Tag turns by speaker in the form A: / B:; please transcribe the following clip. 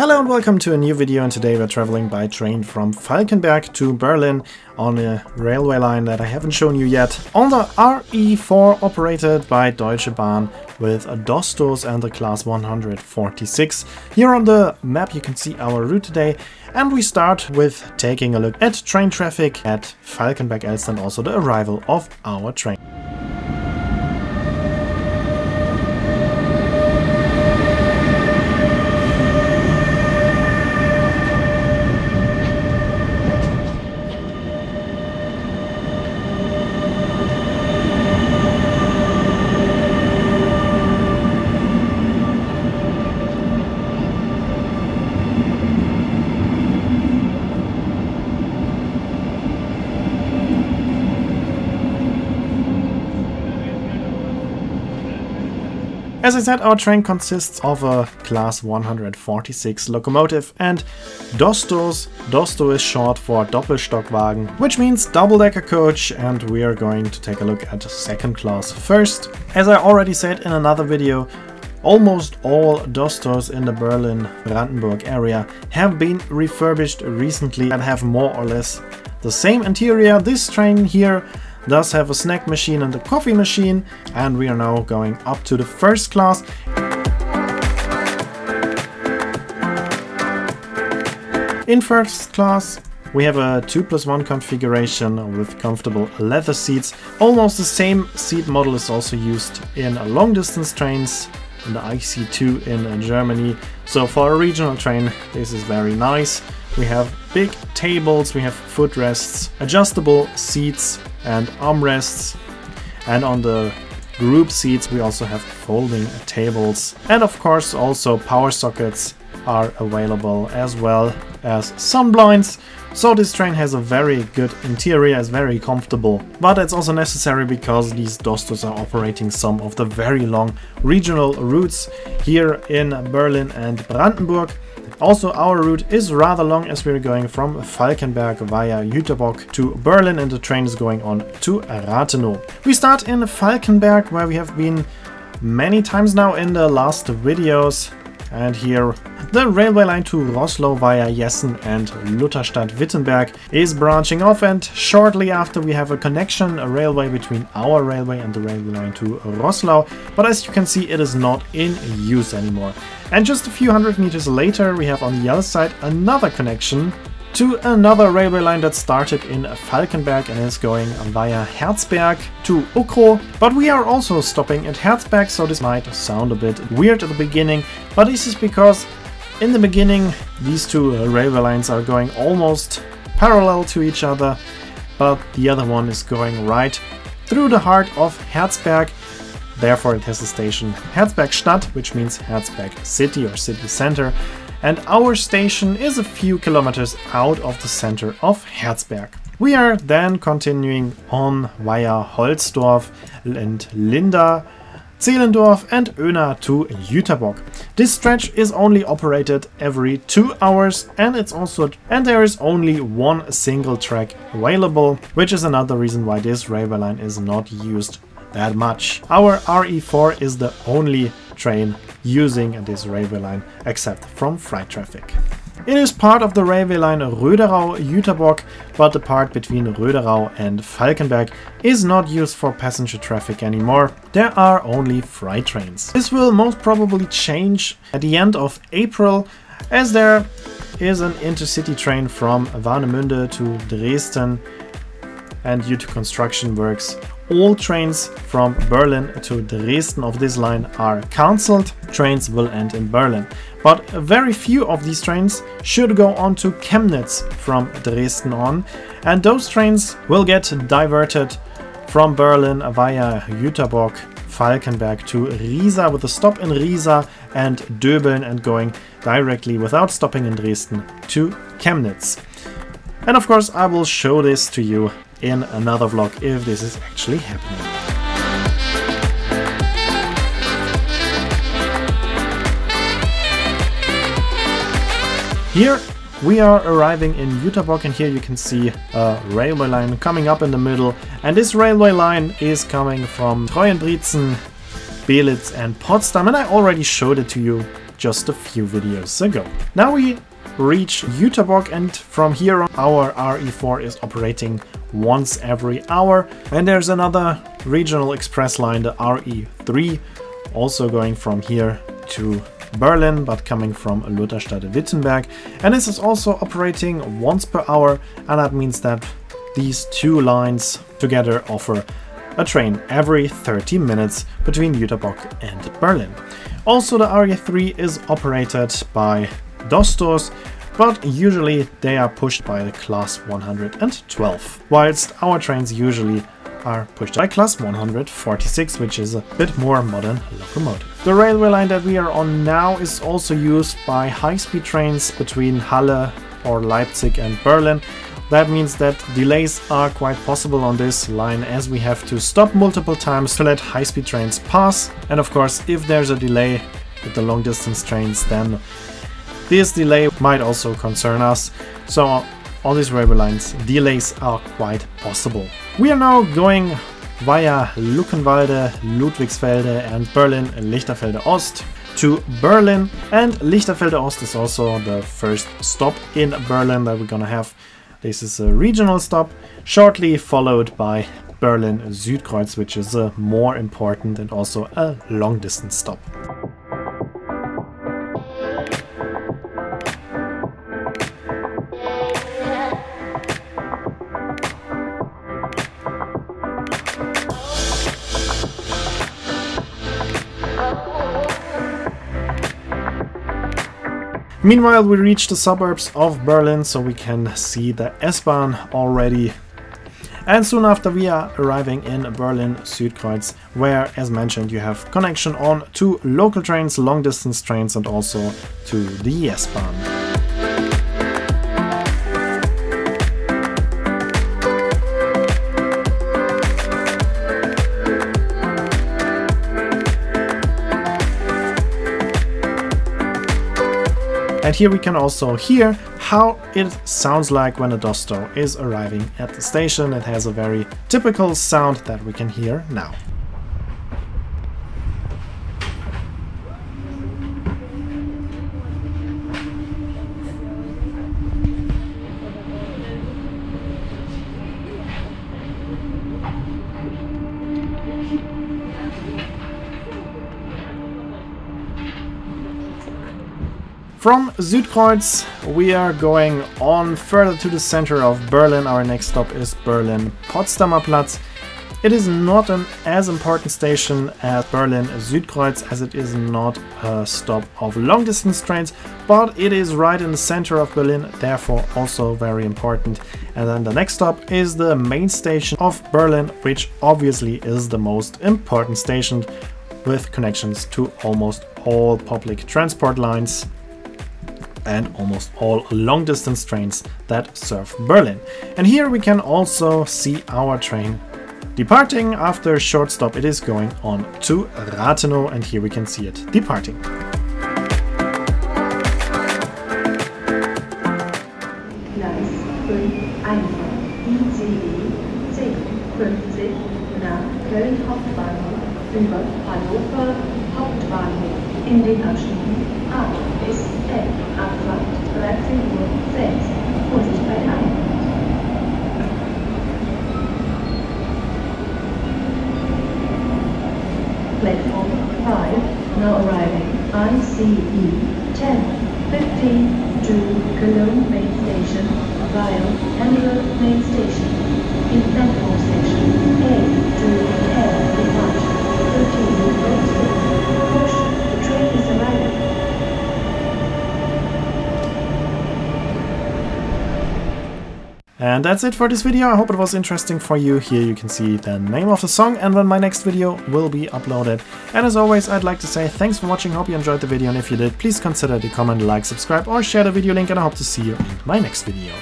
A: Hello and welcome to a new video, and today we're traveling by train from Falkenberg to Berlin on a railway line that I haven't shown you yet. On the RE4 operated by Deutsche Bahn with Dostos and the class 146. Here on the map you can see our route today, and we start with taking a look at train traffic at Falkenberg-Elst and also the arrival of our train. As I said, our train consists of a class 146 locomotive and Dostos. Dosto is short for Doppelstockwagen, which means double-decker coach, and we are going to take a look at second class first. As I already said in another video, almost all Dostos in the Berlin-Brandenburg area have been refurbished recently and have more or less the same interior. This train here does have a snack machine and a coffee machine, and we are now going up to the first class. In first class we have a 2+1 configuration with comfortable leather seats. Almost the same seat model is also used in long distance trains in the IC2 in Germany. So for a regional train this is very nice. We have big tables, we have footrests, adjustable seats and armrests, and on the group seats we also have folding tables, and of course also power sockets are available, as well as sun blinds. So this train has a very good interior, is very comfortable, but it's also necessary because these Dostos are operating some of the very long regional routes here in Berlin and Brandenburg. Also, our route is rather long, as we're going from Falkenberg via Jüterbock to Berlin, and the train is going on to Rathenow. We start in Falkenberg, where we have been many times now in the last videos. And here the railway line to Roßlau via Jessen and Lutherstadt-Wittenberg is branching off, and shortly after we have a connection, a railway between our railway and the railway line to Roßlau, but as you can see it is not in use anymore. And just a few hundred meters later we have on the other side another connection to another railway line that started in Falkenberg and is going via Herzberg to Ukro. But we are also stopping at Herzberg, so this might sound a bit weird at the beginning, but this is because in the beginning these two railway lines are going almost parallel to each other, but the other one is going right through the heart of Herzberg. Therefore it has the station Herzbergstadt, which means Herzberg city or city center. And our station is a few kilometers out of the center of Herzberg. We are then continuing on via Holzdorf and Linda, Zehlendorf and Öna to Jüterbock. This stretch is only operated every 2 hours, and there is only one single track available, which is another reason why this railway line is not used that much. Our RE4 is the only train using this railway line except from freight traffic. It is part of the railway line Röderau-Jüterbock, but the part between Röderau and Falkenberg is not used for passenger traffic anymore. There are only freight trains. This will most probably change at the end of April, as there is an intercity train from Warnemünde to Dresden, and due to construction works all trains from Berlin to Dresden of this line are cancelled. Trains will end in Berlin, but very few of these trains should go on to Chemnitz from Dresden on, and those trains will get diverted from Berlin via Jüterbock, Falkenberg to Riesa, with a stop in Riesa and Döbeln, and going directly without stopping in Dresden to Chemnitz. And of course I will show this to you in another vlog if this is actually happening. Here we are arriving in Jüterbock, and here you can see a railway line coming up in the middle, and this railway line is coming from Treuenbrietzen, Belitz and Potsdam, and I already showed it to you just a few videos ago. Now we reach Jüterbog, and from here on our RE4 is operating once every hour. And there's another regional express line, the RE3, also going from here to Berlin, but coming from Lutherstadt-Wittenberg, and this is also operating once per hour, and that means that these two lines together offer a train every 30 minutes between Jüterbog and Berlin. Also, the RE3 is operated by Dostos, but usually they are pushed by the class 112, whilst our trains usually are pushed by class 146, which is a bit more modern locomotive. The railway line that we are on now is also used by high-speed trains between Halle or Leipzig and Berlin. That means that delays are quite possible on this line, as we have to stop multiple times to let high-speed trains pass. And of course, if there's a delay with the long-distance trains, then this delay might also concern us. So on these railway lines, delays are quite possible. We are now going via Luckenwalde, Ludwigsfelde and Berlin-Lichterfelde Ost to Berlin, and Lichterfelde Ost is also the first stop in Berlin that we're gonna have. This is a regional stop, shortly followed by Berlin-Südkreuz, which is a more important and also a long-distance stop. Meanwhile, we reach the suburbs of Berlin, so we can see the S-Bahn already. And soon after we are arriving in Berlin-Südkreuz, where, as mentioned, you have connection on to local trains, long-distance trains, and also to the S-Bahn. And here we can also hear how it sounds like when a Dosto is arriving at the station. It has a very typical sound that we can hear now. From Südkreuz we are going on further to the center of Berlin. Our next stop is Berlin-Potsdamer Platz. It is not an as important station as Berlin-Südkreuz, as it is not a stop of long-distance trains, but it is right in the center of Berlin, therefore also very important. And then the next stop is the main station of Berlin, which obviously is the most important station, with connections to almost all public transport lines and almost all long-distance trains that serve Berlin. And here we can also see our train departing. After a short stop, it is going on to Rathenow, and here we can see it departing.
B: Gleis 5 Einfahrt ICE 1050 nach Köln Hauptbahnhof über Hannover Hauptbahnhof in den Abschnitten A bis F. Abfahrt 13:06 Uhr. Vorsicht bei Einfahrt. Platform 5, now arriving ICE 10:15 to Cologne Main Station via Hanover Main Station. In platform section A to L departure 13:06. Caution, the train is arriving.
A: And that's it for this video. I hope it was interesting for you. Here you can see the name of the song and when my next video will be uploaded. And as always, I'd like to say thanks for watching. Hope you enjoyed the video, and if you did, please consider to comment, like, subscribe or share the video link, and I hope to see you in my next video.